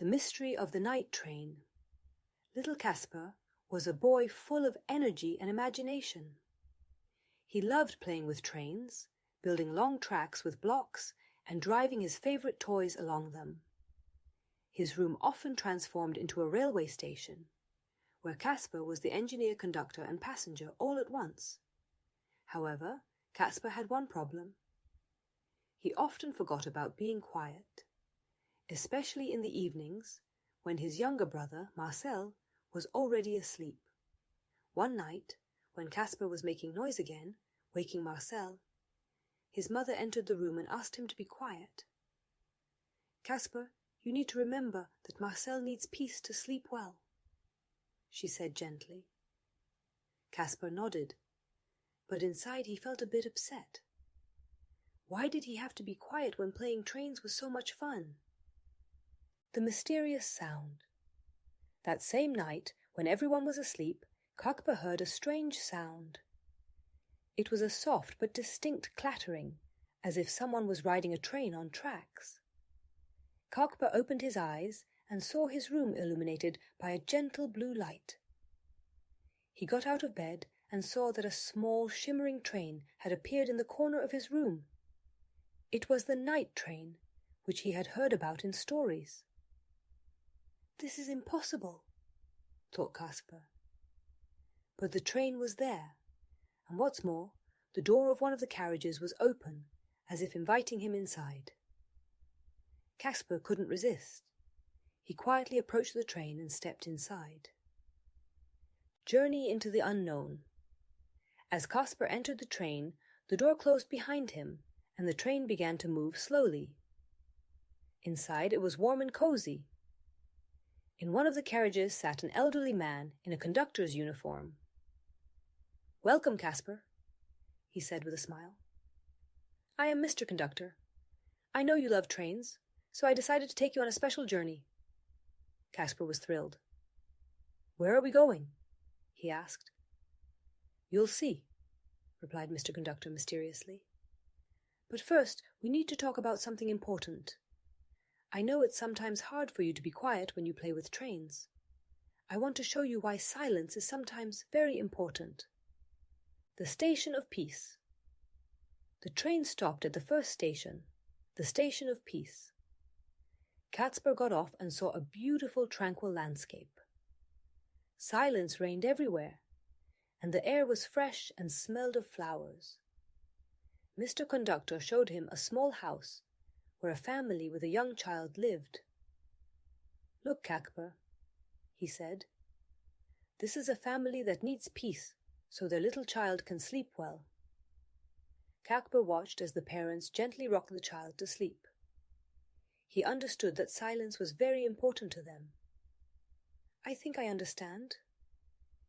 The Mystery of the Night Train. Little Kacper was a boy full of energy and imagination. He loved playing with trains, building long tracks with blocks, and driving his favorite toys along them. His room often transformed into a railway station, where Kacper was the engineer, conductor, and passenger all at once. However, Kacper had one problem. He often forgot about being quiet, especially in the evenings when his younger brother, Marcel, was already asleep. One night, when Kacper was making noise again, waking Marcel, his mother entered the room and asked him to be quiet. "Kacper, you need to remember that Marcel needs peace to sleep well," she said gently. Kacper nodded, but inside he felt a bit upset. Why did he have to be quiet when playing trains was so much fun? The mysterious sound. That same night, when everyone was asleep, Kacper heard a strange sound. It was a soft but distinct clattering, as if someone was riding a train on tracks. Kacper opened his eyes and saw his room illuminated by a gentle blue light. He got out of bed and saw that a small, shimmering train had appeared in the corner of his room. It was the night train, which he had heard about in stories. "This is impossible," thought Kacper. But the train was there, and what's more, the door of one of the carriages was open, as if inviting him inside. Kacper couldn't resist. He quietly approached the train and stepped inside. Journey into the unknown. As Kacper entered the train, the door closed behind him, and the train began to move slowly. Inside it was warm and cozy. In one of the carriages sat an elderly man in a conductor's uniform. "Welcome, Kacper," he said with a smile. "I am Mr. Conductor. I know you love trains, so I decided to take you on a special journey." Kacper was thrilled. "Where are we going?" he asked. "You'll see," replied Mr. Conductor mysteriously. "But first we need to talk about something important. I know it's sometimes hard for you to be quiet when you play with trains. I want to show you why silence is sometimes very important. The Station of Peace. The train stopped at the first station, the Station of Peace. Kacper got off and saw a beautiful, tranquil landscape. Silence reigned everywhere, and the air was fresh and smelled of flowers. Mr. Conductor showed him a small house where a family with a young child lived. "Look, Kacper," he said. "This is a family that needs peace so their little child can sleep well." Kacper watched as the parents gently rocked the child to sleep. He understood that silence was very important to them. "I think I understand,"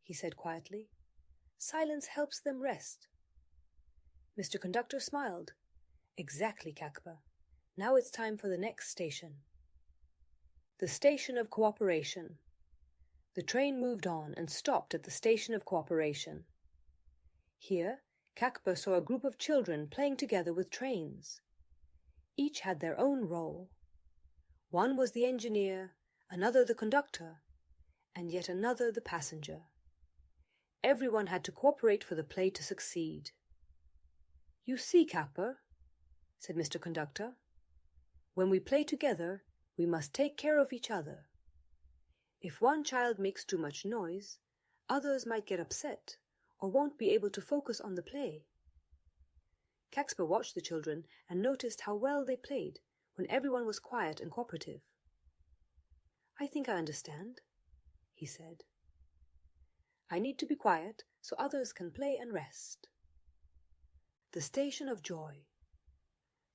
he said quietly. "Silence helps them rest." Mr. Conductor smiled. "Exactly, Kacper. Now it's time for the next station." The Station of Cooperation. The train moved on and stopped at the Station of Cooperation. Here, Kacper saw a group of children playing together with trains. Each had their own role. One was the engineer, another the conductor, and yet another the passenger. Everyone had to cooperate for the play to succeed. "You see, Kacper," said Mr. Conductor, "when we play together, we must take care of each other. If one child makes too much noise, others might get upset or won't be able to focus on the play." Kacper watched the children and noticed how well they played when everyone was quiet and cooperative. "I think I understand," he said. "I need to be quiet so others can play and rest." The Station of Joy.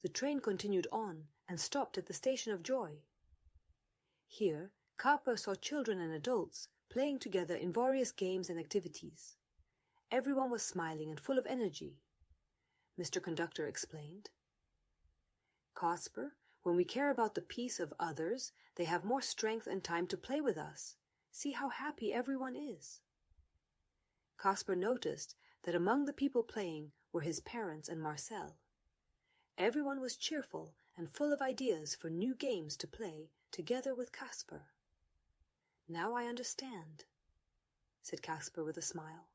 The train continued on and stopped at the Station of Joy. Here, Kacper saw children and adults playing together in various games and activities. Everyone was smiling and full of energy. Mr. Conductor explained. "Kacper, when we care about the peace of others, they have more strength and time to play with us. See how happy everyone is." Kacper noticed that among the people playing were his parents and Marcel. Everyone was cheerful and full of ideas for new games to play together with Kacper. Now I understand, said Kacper with a smile.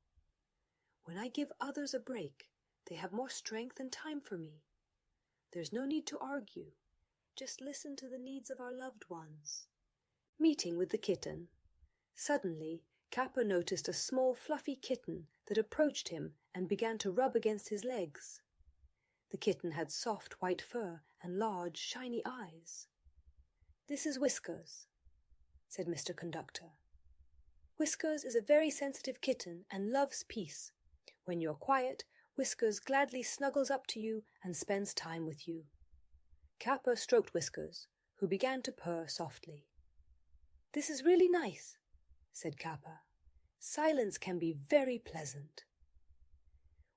When I give others a break, they have more strength and time for me. There's no need to argue. Just listen to the needs of our loved ones. Meeting with the kitten. Suddenly, Kacper noticed a small fluffy kitten that approached him and began to rub against his legs. The kitten had soft white fur and large shiny eyes. "This is Whiskers," said Mr. Conductor. "Whiskers is a very sensitive kitten and loves peace. When you're quiet, Whiskers gladly snuggles up to you and spends time with you." Kacper stroked Whiskers, who began to purr softly. "This is really nice," said Kacper. "Silence can be very pleasant."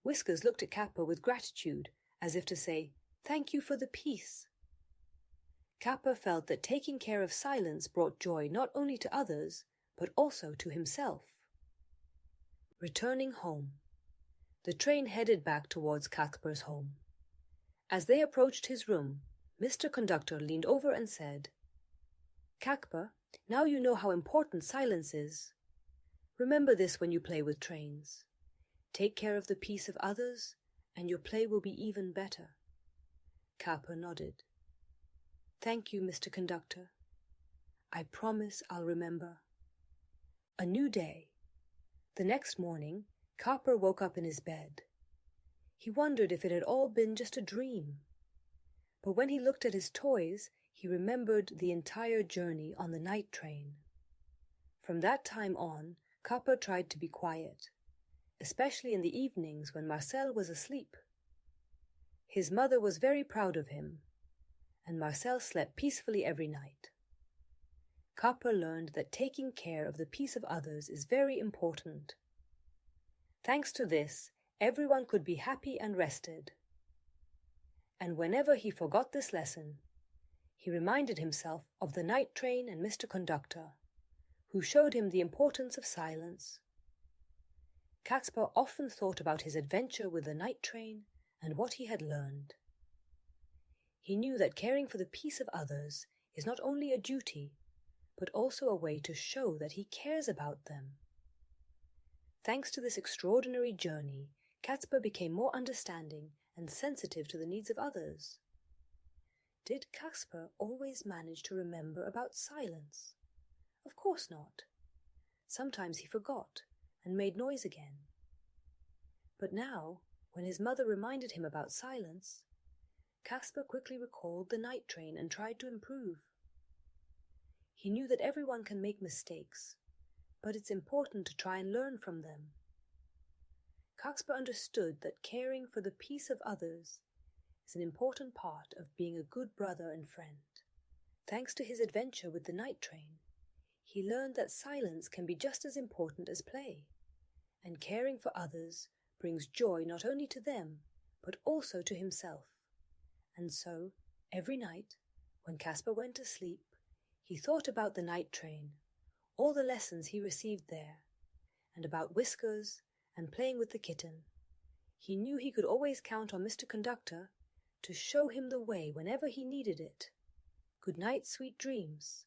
Whiskers looked at Kacper with gratitude, as if to say, "Thank you for the peace." Kacper felt that taking care of Silence brought joy not only to others, but also to himself. Returning home. The train headed back towards Kacper's home. As they approached his room, Mr. Conductor leaned over and said, "Kacper, now you know how important silence is. Remember this when you play with trains. Take care of the peace of others, and your play will be even better." Kacper nodded. "Thank you, Mr. Conductor. I promise I'll remember." A new day. The next morning, Kacper woke up in his bed. He wondered if it had all been just a dream. But when he looked at his toys, he remembered the entire journey on the night train. From that time on, Kacper tried to be quiet, especially in the evenings when Marcel was asleep. His mother was very proud of him, and Marcel slept peacefully every night. Kacper learned that taking care of the peace of others is very important. Thanks to this, everyone could be happy and rested. And whenever he forgot this lesson, he reminded himself of the night train and Mr. Conductor, who showed him the importance of silence. Kacper often thought about his adventure with the night train and what he had learned. He knew that caring for the peace of others is not only a duty, but also a way to show that he cares about them. Thanks to this extraordinary journey, Kacper became more understanding and sensitive to the needs of others. Did Kacper always manage to remember about silence? Of course not. Sometimes he forgot and made noise again. But now, when his mother reminded him about silence, Kacper quickly recalled the night train and tried to improve. He knew that everyone can make mistakes, but it's important to try and learn from them. Kacper understood that caring for the peace of others is an important part of being a good brother and friend. Thanks to his adventure with the night train, he learned that silence can be just as important as play, and caring for others brings joy not only to them, but also to himself. And so, every night, when Kacper went to sleep, he thought about the night train, all the lessons he received there, and about Whiskers and playing with the kitten. He knew he could always count on Mr. Conductor to show him the way whenever he needed it. Good night, sweet dreams.